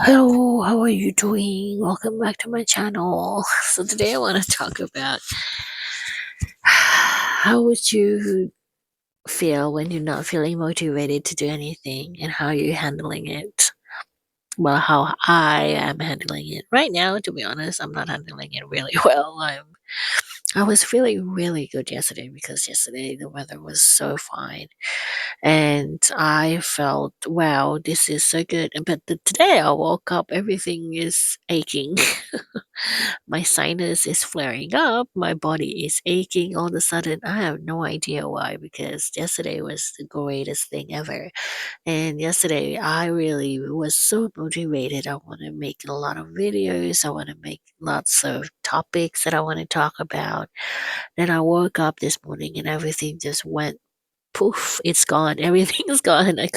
Hello, how are you doing? Welcome back to my channel. So today I want to talk about how would you feel when you're not feeling motivated to do anything and how you're handling it. Well, how I am handling it right now, to be honest, I'm not handling it really well. I was feeling really good yesterday because yesterday the weather was so fine and I felt, wow, this is so good. But today I woke up, everything is aching. My sinus is flaring up, my body is aching all of a sudden. I have no idea why because yesterday was the greatest thing ever. And yesterday I really was so motivated. I want to make a lot of videos, I want to make lots of topics that I want to talk about. Then I woke up this morning and everything just went poof, it's gone. Everything's gone. I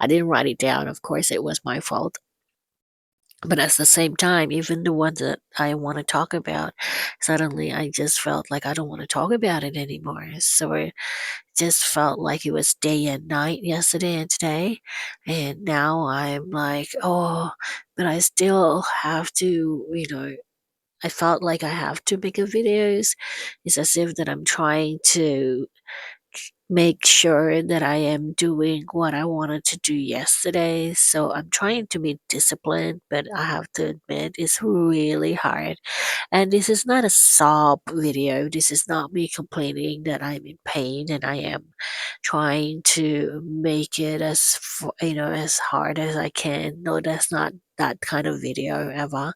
didn't write it down. Of course, it was my fault. But at the same time, even the ones that I want to talk about, suddenly I just felt like I don't want to talk about it anymore. So it just felt like it was day and night yesterday and today. And now I'm like, oh, but I still have to, I felt like I have to make a videos. It's as if that I'm trying to make sure that I am doing what I wanted to do yesterday. So I'm trying to be disciplined, but I have to admit it's really hard. And this is not a sob video. This is not me complaining that I'm in pain and I am trying to make it as hard as I can. No, that's not that kind of video ever.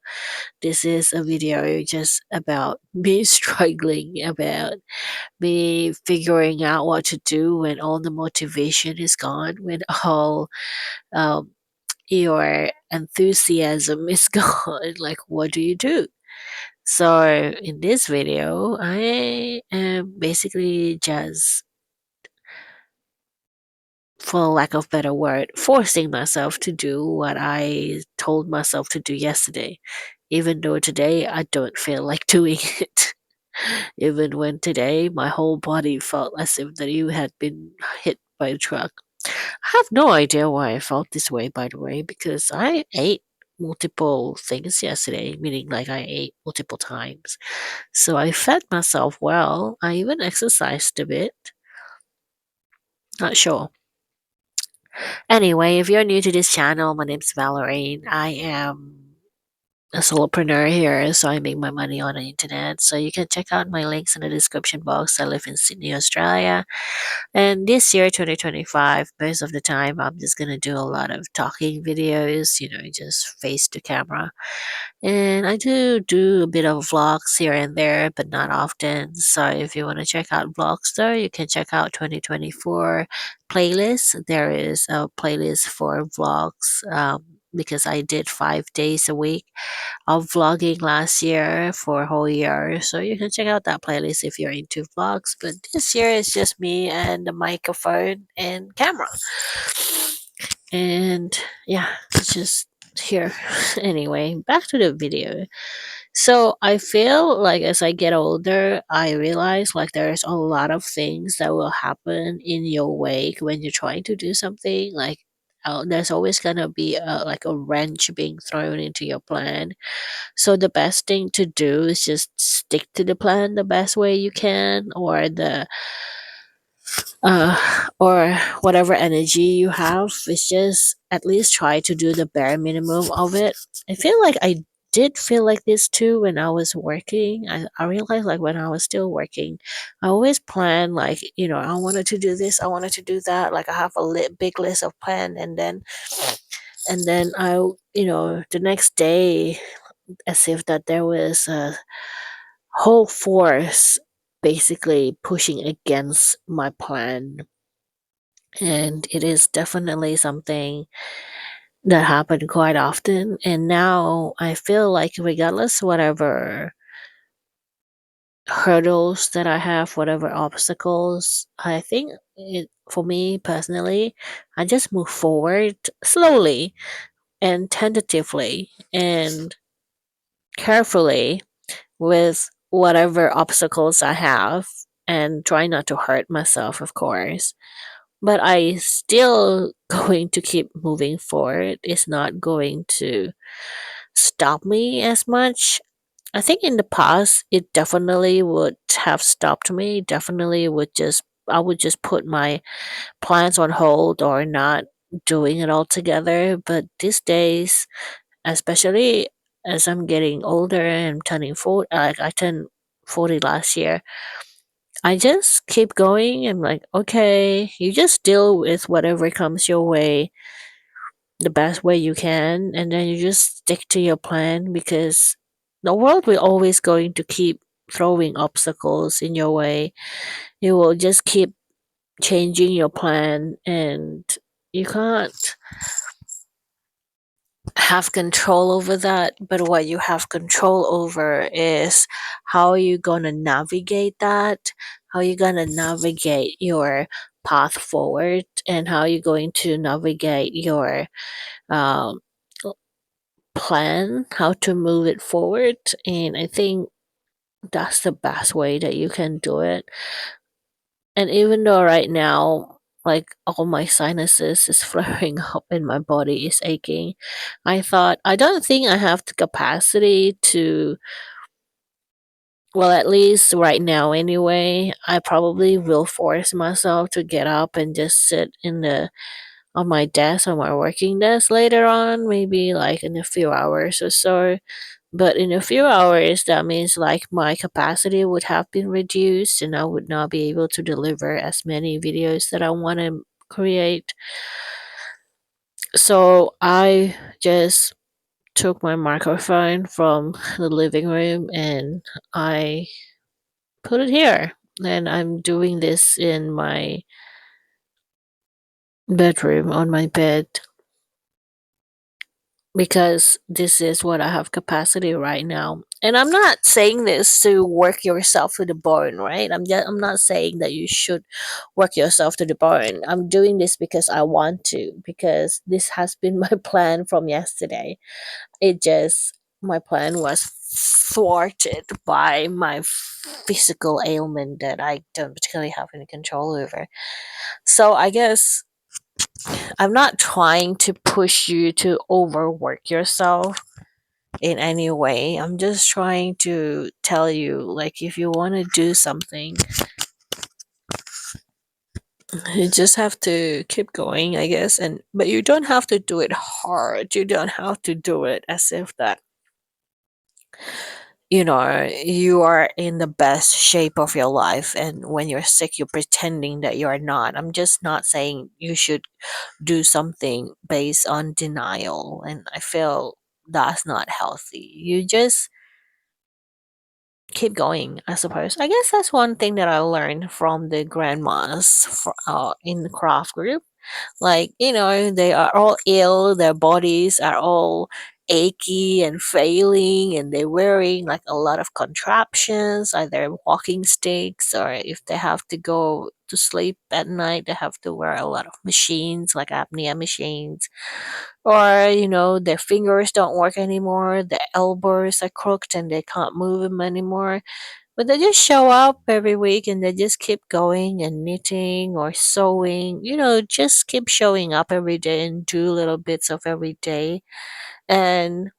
This is a video just about me struggling, about me figuring out what to do when all the motivation is gone, when all um, your enthusiasm is gone. Like, what do you do? So, in this video, I am basically just, for lack of better word, forcing myself to do what I told myself to do yesterday, even though today I don't feel like doing it. Even when today my whole body felt as if that you had been hit by a truck. I have no idea why I felt this way, by the way, because I ate multiple things yesterday, meaning like I ate multiple times. So I fed myself well. I even exercised a bit. Not sure. Anyway, if you're new to this channel, my name's Valourine. I am a solopreneur here, so I make my money on the internet. So you can check out my links in the description box. I live in Sydney, Australia. And this year, 2025, most of the time, I'm just going to do a lot of talking videos, just face to camera. And I do a bit of vlogs here and there, but not often. So if you want to check out vlogs, though, you can check out 2024 playlist. There is a playlist for vlogs because I did 5 days a week of vlogging last year for a whole year. So you can check out that playlist if you're into vlogs. But this year it's just me and the microphone and camera. And yeah, it's just here. Anyway, back to the video. So I feel like as I get older, I realize like there's a lot of things that will happen in your wake when you're trying to do something. Like there's always gonna be like a wrench being thrown into your plan. So the best thing to do is just stick to the plan the best way you can, or whatever energy you have. Is just at least try to do the bare minimum of it. I feel like I did feel like this too when I was working. I realized like when I was still working, I always plan like, I wanted to do this, I wanted to do that. Like I have a big list of plan, and then the next day, as if that there was a whole force basically pushing against my plan. And it is definitely something that happened quite often. And now I feel like regardless whatever hurdles that I have, whatever obstacles, I think for me personally, I just move forward slowly and tentatively and carefully with whatever obstacles I have and try not to hurt myself, of course. but I still going to keep moving forward. It's not going to stop me as much. I think in the past it definitely would have stopped me. Definitely would just I would just put my plans on hold or not doing it altogether. But these days, especially as I'm getting older and turning 40, like I turned 40 last year, I just keep going. I'm like, okay, you just deal with whatever comes your way the best way you can, and then you just stick to your plan because the world will always going to keep throwing obstacles in your way. You will just keep changing your plan, and you can't have control over that. But what you have control over is how you gonna navigate that, how you gonna navigate your path forward, and how you going to navigate your um, plan, how to move it forward. And I think that's the best way that you can do it. And even though right now, like all my sinuses is flaring up and my body is aching, I thought I don't think I have the capacity to, well, at least right now anyway, I probably will force myself to get up and just sit in the on my desk, on my working desk later on, maybe like in a few hours or so. But in a few hours, that means like my capacity would have been reduced and I would not be able to deliver as many videos that I want to create. So I just took my microphone from the living room and I put it here. And I'm doing this in my bedroom on my bed because this is what I have capacity right now. And I'm not saying this to work yourself to the bone, right? I'm not saying that you should work yourself to the bone. I'm doing this because I want to, because this has been my plan from yesterday. It just my plan was thwarted by my physical ailment that I don't particularly have any control over. So I guess I'm not trying to push you to overwork yourself in any way. I'm just trying to tell you, like, if you want to do something, you just have to keep going, I guess. And but you don't have to do it hard. You don't have to do it as if that you are in the best shape of your life, and when you're sick you're pretending that you're not. I'm just not saying you should do something based on denial, and I feel that's not healthy. You just keep going, I suppose. I guess that's one thing that I learned from the grandmas in the craft group. Like, they are all ill, their bodies are all achy and failing, and they're wearing like a lot of contraptions, either walking sticks, or if they have to go to sleep at night, they have to wear a lot of machines, like apnea machines. Or, their fingers don't work anymore, their elbows are crooked and they can't move them anymore, but they just show up every week and they just keep going and knitting or sewing, just keep showing up every day and do little bits of every day and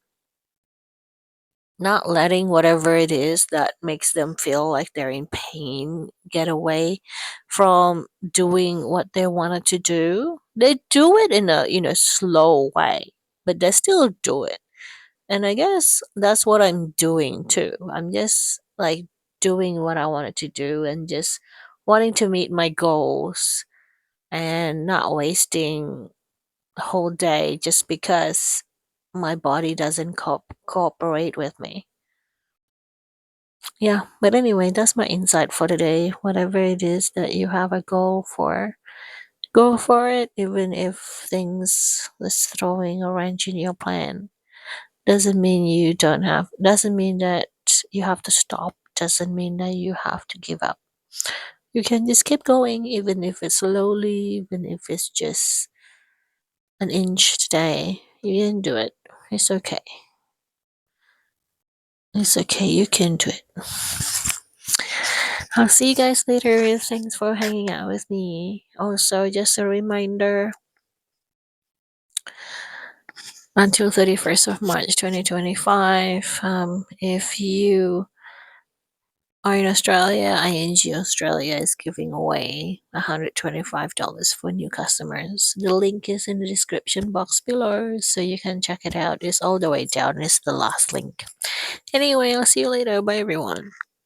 not letting whatever it is that makes them feel like they're in pain get away from doing what they wanted to do. They do it in a, slow way, but they still do it. And I guess that's what I'm doing too. I'm just like doing what I wanted to do and just wanting to meet my goals and not wasting a whole day just because my body doesn't cooperate with me. Yeah, but anyway, that's my insight for today. Whatever it is that you have a goal for, go for it, even if things is throwing a wrench in your plan. Doesn't mean that you have to stop, doesn't mean that you have to give up. You can just keep going, even if it's slowly, even if it's just an inch today. You can do it. It's okay. It's okay, you can do it. I'll see you guys later. Thanks for hanging out with me. Also, just a reminder, until 31st of March 2025, if you are in Australia, ING Australia is giving away $125 for new customers. The link is in the description box below, so you can check it out. It's all the way down, it's the last link. Anyway, I'll see you later. Bye, everyone.